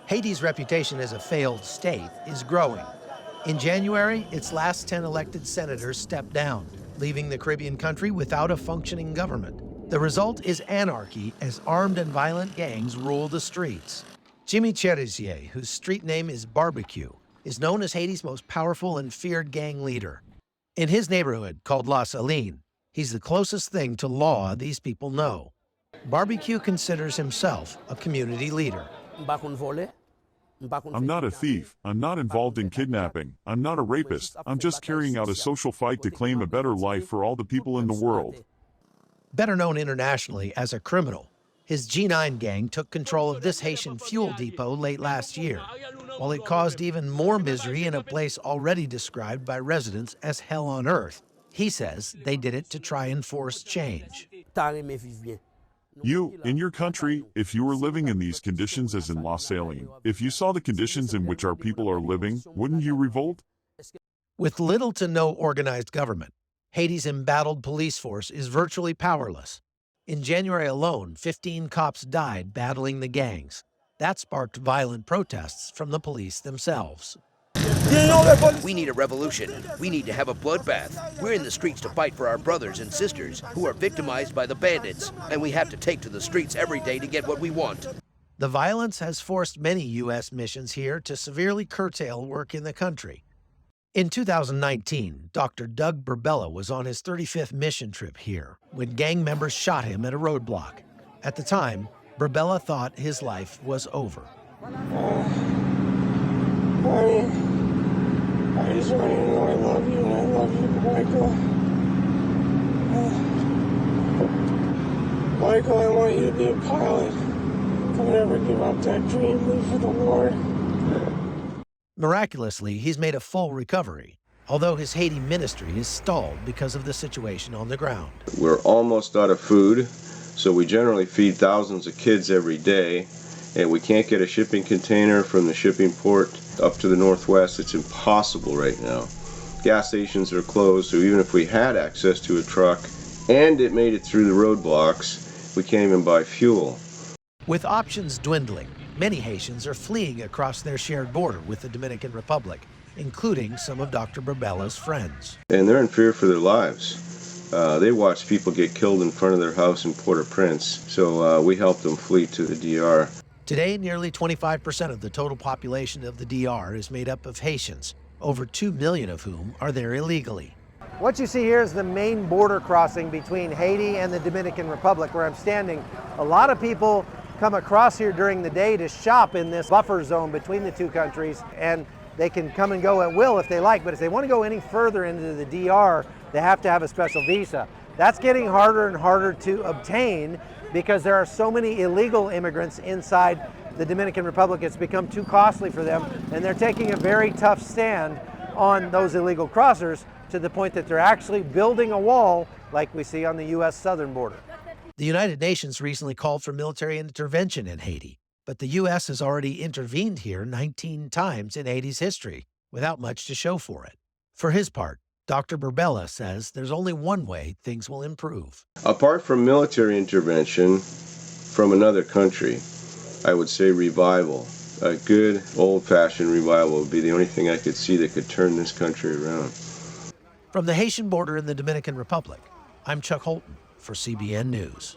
Haiti's reputation as a failed state is growing. In January, its last 10 elected senators stepped down, leaving the Caribbean country without a functioning government. The result is anarchy as armed and violent gangs rule the streets. Jimmy Cherizier, whose street name is Barbeque, is known as Haiti's most powerful and feared gang leader. In his neighborhood, called La Saline, he's the closest thing to law these people know. Barbeque considers himself a community leader. I'm not a thief. I'm not involved in kidnapping. I'm not a rapist. I'm just carrying out a social fight to claim a better life for all the people in the world. Better known internationally as a criminal, his G9 gang took control of this Haitian fuel depot late last year, while it caused even more misery in a place already described by residents as hell on earth. He says they did it to try and force change. You, in your country, if you were living in these conditions as in La Saline, if you saw the conditions in which our people are living, wouldn't you revolt? With little to no organized government, Haiti's embattled police force is virtually powerless. In January alone, 15 cops died battling the gangs. That sparked violent protests from the police themselves. We need a revolution. We need to have a bloodbath. We're in the streets to fight for our brothers and sisters who are victimized by the bandits, and we have to take to the streets every day to get what we want. The violence has forced many U.S. missions here to severely curtail work in the country. In 2019, Dr. Doug Burbella was on his 35th mission trip here when gang members shot him at a roadblock. At the time, Burbella thought his life was over. I just want you to know I love you, and I love you, Michael. Michael, I want you to be a pilot. Don't ever give up that dream. Live for the Lord. Miraculously, he's made a full recovery, although his Haiti ministry is stalled because of the situation on the ground. We're almost out of food, so we generally feed thousands of kids every day, and we can't get a shipping container from the shipping port up to the northwest. It's impossible right now. Gas stations are closed, so even if we had access to a truck and it made it through the roadblocks, we can't even buy fuel. With options dwindling, many Haitians are fleeing across their shared border with the Dominican Republic, including some of Dr. Burbella's friends. And they're in fear for their lives. They watch people get killed in front of their house in Port-au-Prince, so we helped them flee to the DR. Today, nearly 25% of the total population of the DR is made up of Haitians, over 2 million of whom are there illegally. What you see here is the main border crossing between Haiti and the Dominican Republic, where I'm standing. A lot of people come across here during the day to shop in this buffer zone between the two countries, and they can come and go at will if they like, but if they want to go any further into the DR, they have to have a special visa. That's getting harder and harder to obtain because there are so many illegal immigrants inside the Dominican Republic. It's become too costly for them, and they're taking a very tough stand on those illegal crossers to the point that they're actually building a wall like we see on the U.S. southern border. The United Nations recently called for military intervention in Haiti, but the U.S. has already intervened here 19 times in Haiti's history without much to show for it. For his part, Dr. Burbella says there's only one way things will improve. Apart from military intervention from another country, I would say revival. A good old-fashioned revival would be the only thing I could see that could turn this country around. From the Haitian border in the Dominican Republic, I'm Chuck Holton for CBN News.